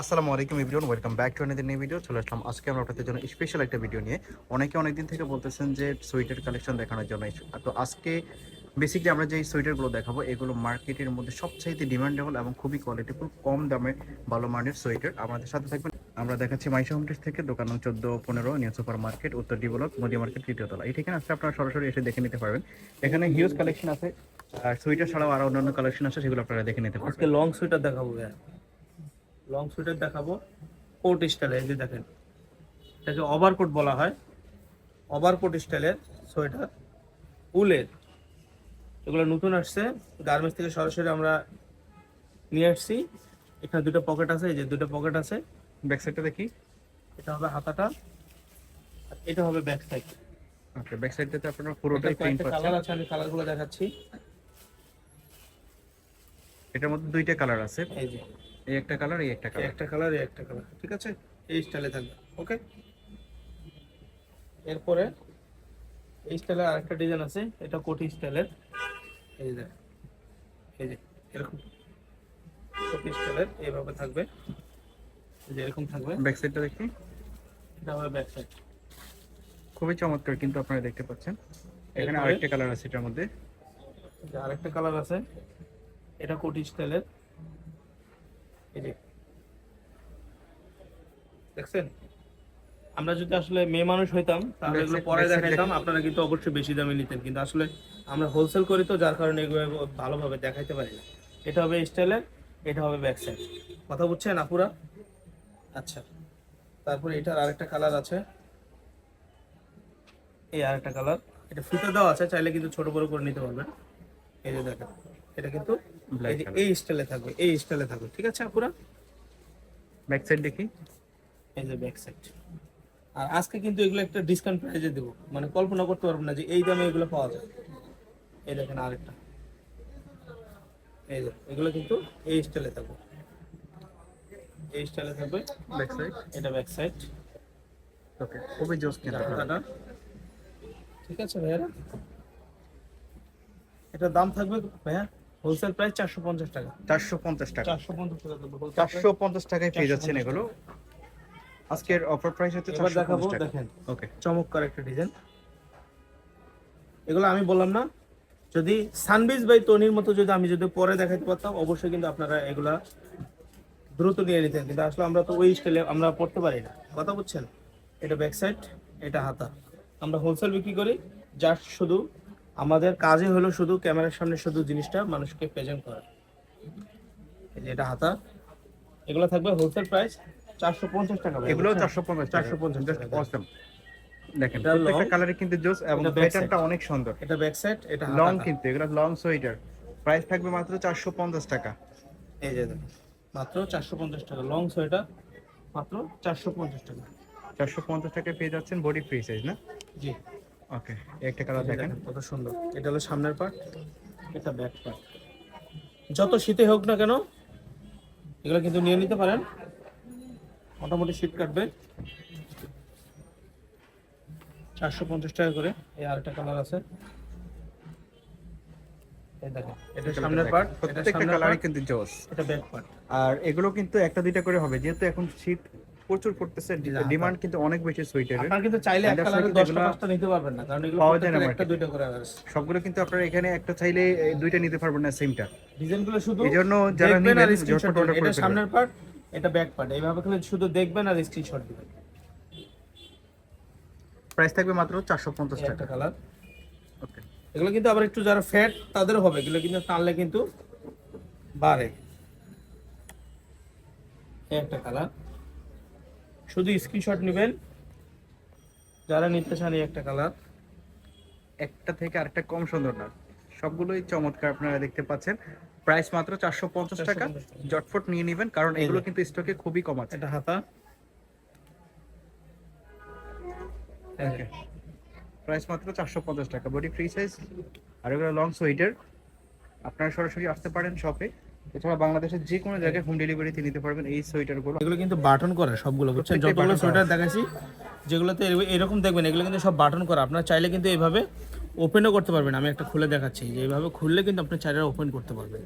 আসসালামু আলাইকুম everyone, welcome back to another new video. চলে আসলাম আজকে আমরা আপনাদের জন্য স্পেশাল একটা ভিডিও নিয়ে। অনেকে অনেকদিন থেকে বলতেছেন যে সোয়েটার কালেকশন দেখানোর জন্য। তো আজকে বেসিক্যালি আমরা যে সোয়েটারগুলো দেখাবো এগুলো মার্কেটের মধ্যে সবচাইতে ডিমান্ডেবল এবং খুবই কোয়ালিটিফুল, কম দামে ভালো মানের সোয়েটার। আমাদের সাথে থাকবেন। আমরা দেখাচ্ছি মাইশা হোমটেক্স থেকে, দোকান নং 14-15 নিউ সুপার মার্কেট, উত্তর ডি ব্লক, মোদি মার্কেট, তৃতীয় তলা। এই ঠিকানা আসলে আপনারা সরাসরি এসে দেখে নিতে পারবেন। এখানে হিউজ কালেকশন আছে, আর সোয়েটার ছাড়াও আরো অন্যান্য কালেকশন আছে, সেগুলো আপনারা দেখে নিতে পারবেন। আজকে লং সুইটার দেখাবো লং সুইটার দেখাবো কোট স্টাইলে। এই যে দেখেন, এটাকে ওভারকোট বলা হয়। ওভারকোট স্টাইলের সোয়েটার, উলের। এগুলো নতুন আসছে গার্মেন্টস থেকে, সরাসরি আমরা নিয়ে আসছি। এখানে দুটো পকেট আছে, এই যে দুটো পকেট আছে। ব্যাক সাইডটা দেখি। এটা হবে হাতাটা, আর এটা হবে ব্যাক সাইড। ওকে, ব্যাক সাইডটাতে আপনারা পুরোটাই প্রিন্ট পাচ্ছেন। কালার আছে, আমি কালারগুলো দেখাচ্ছি। এটার মধ্যে দুইটা কালার আছে, এই যে এই একটা কালার, এই একটা এই কালার। একটা কালার, এই একটা কালার, ঠিক আছে? এই স্টাইলে থাকবে। ওকে, এরপরে এই স্টাইলের আরেকটা ডিজাইন আছে, এটা কোটি স্টাইলের। এই যে এই যে এরকম কোটি স্টাইলের এইভাবে থাকবে, এই যে এরকম থাকবে। ব্যাক সাইডটা দেখি। এটা হবে ব্যাক সাইড। খুবই চমৎকার, কিন্তু আপনারা দেখতে পাচ্ছেন এখানে এরপরে আরেকটা কালার আছে এটার মধ্যে। এই যে আরেকটা কালার আছে, এটা কোটি স্টাইলের। এই যে দেখছেন, আমরা যদি আসলে মেয়ে মানুষ হইতাম তাহলে এগুলো পরে দেখাইতাম, আপনারা কিন্তু অবশ্যই বেশি দামে নিতেন। কিন্তু আসলে আমরা হোলসেল করি, তো যার কারণে এগুলো ভালোভাবে দেখাইতে পারি না। এটা হবে স্টাইলের, এটা হবে ব্যাক সাইড। কথা বুঝছেন আপুরা? আচ্ছা, তারপরে এটার আরেকটা কালার আছে, এই আরেকটা কালার। এটা ফিতে দেওয়া আছে, চাইলে কিন্তু ছোট বড় করে নিতে পারবেন। এই যে দেখেন, এটা কিন্তু এই যে এই স্টাইলে থাকবে, এই স্টাইলে থাকবে, ঠিক আছে আপুরা? ব্যাক সাইড দেখি। এই যে ব্যাক সাইড। আর আজকে কিন্তু এগুলো একটা ডিসকাউন্ট প্রাইসে দেবো, মানে কল্পনা করতে পারবেন না যে এই দামে এগুলো পাওয়া যায়। এই দেখেন আরেকটা, এই যে এগুলো কিন্তু এই স্টাইলে থাকবে, এই স্টাইলে থাকবে। ব্যাক সাইড, এটা ব্যাক সাইড। ওকে, খুবই জোস কিন্তু। ঠিক আছে ভাইয়া, এটার দাম থাকবে ভাইয়া হোলসেল প্রাইস 450 টাকা। 450 টাকা। 450 টাকা দেবো। 450 টাকায় পেয়ে যাচ্ছেন এগুলো। আজকের অফার প্রাইস হচ্ছে এবার দেখাবো, 450 টাকা। দেখেন ওকে, চমৎকার একটা ডিজাইন। এগুলো আমি বললাম না, যদি সানবিজ বাই তনির মতো যদি আমি যদি পরে দেখাতে পারতাম, অবশ্যই কিন্তু আপনারা এগুলা দ্রুত নিয়ে নিতেন। কিন্তু আসলে আমরা তো ওই স্টাইলে আমরা পড়তে পারি না। কথা বুঝছেন? এটা ব্যাক সাইড, এটা হাতা। আমরা হোলসেল বিক্রি করি, জাস্ট শুধু আমাদের কাজে হলো শুধু ক্যামেরার সামনে শুধু জিনিসটা মানুষকে প্রেজেন্ট করা। এই যে এটা হাতা। এগুলো থাকবে হোলসেল প্রাইস 450 টাকা। এগুলো 450 টাকা। 450 জাস্ট টাকা। অসম। দেখেন এটা প্রত্যেকটা long, কালারে কিন্তু জোস এবং এটা back প্যাটার্নটা অনেক সুন্দর। এটা ব্যাক সাইড, এটা লং, হাতা। কিন্তু এগুলো লং সোয়েটার। প্রাইস থাকবে মাত্র 450 টাকা। এই যে দেখুন, মাত্র 450 টাকা লং সোয়েটার, মাত্র 450 টাকা। 450 টাকায় পেয়ে যাচ্ছেন বডি ফ্রি সাইজ, না? জি, ওকে, একটা কালার দেখেন। কত সুন্দর। এটা হলো সামনের পার্ট, এটা ব্যাক পার্ট। যত শীতে হোক না কেন এগুলো কিন্তু নিয়ে নিতে পারেন, মোটামুটি শীত কাটবে। 450 টাকা করে। এই আরেকটা কালার আছে, এই দেখেন, এটা সামনের পার্ট, এটা প্রত্যেকটা সামনের কালারই পার্ট, কিন্তু জোস। এটা ব্যাক পার্ট। আর এগুলো কিন্তু একটা দুইটা করে হবে, যেহেতু এখন শীত প্রচুর পড়তেছে, ডিমান্ড কিন্তু অনেক বেশি সোয়েটারের। আপনারা কিন্তু চাইলে এক কালারে 10টা 5টা নিতে পারবেন না, কারণ এগুলো পাওয়া যায় না একটা মার্কেটে। দুইটা করে আছে। সবগুলো কিন্তু আপনারা এখানে একটা চাইলে দুইটা নিতে পারবেন না সেমটা। ডিজাইনগুলো শুধু এইজন্য যারা দেখবেন আর নেবেন স্ক্রিনশট ঝটপট অর্ডার দিবেন। করে এটা ফেলবেন। সামনের পার্ট, এটা ব্যাক পার্ট, এইভাবে খালি শুধু দেখবেন আর স্ক্রিনশট দিবেন। প্রাইস থাকবে মাত্র 450 একটা টাকা। কালার। ওকে, এগুলো কিন্তু আবার একটু যারা ফ্যাট তাদেরও হবে, এগুলো কিন্তু টানলে কিন্তু বাড়ে। এই একটা কালার, শুধু স্ক্রিনশট নেবেন যারা নিতে চান। এই একটা কালার। একটা থেকে আরেকটা কম সুন্দর না, সবগুলোই চমৎকার। আপনারা দেখতে পাচ্ছেন প্রাইস মাত্র 450 টাকা। জটফট নিয়ে নেবেন, কারণ এগুলো কিন্তু স্টকে খুবই কম আছে। এটা হাতা। ওকে, প্রাইস মাত্র 450 টাকা, বডি ফ্রি সাইজ। আর এগুলো লং সোয়েটার। আপনারা সরাসরি আসতে পারেন শপে, এছাড়া বাংলাদেশের যে কোনো জায়গায় হোম ডেলিভারিতে নিতে পারবেন এই সোয়েটারগুলো। এগুলো কিন্তু বাটন করা সবগুলো, বুঝছেন? যতগুলো সোয়েটার দেখাচ্ছি যেগুলোতে এরকম দেখবেন, এগুলো কিন্তু সব বাটন করা। আপনারা চাইলে কিন্তু এইভাবে ওপেনও করতে পারবেন। আমি একটা খুলে দেখাচ্ছি, যে এইভাবে খুললে কিন্তু আপনি চাইলে ওপেন করতে পারবেন।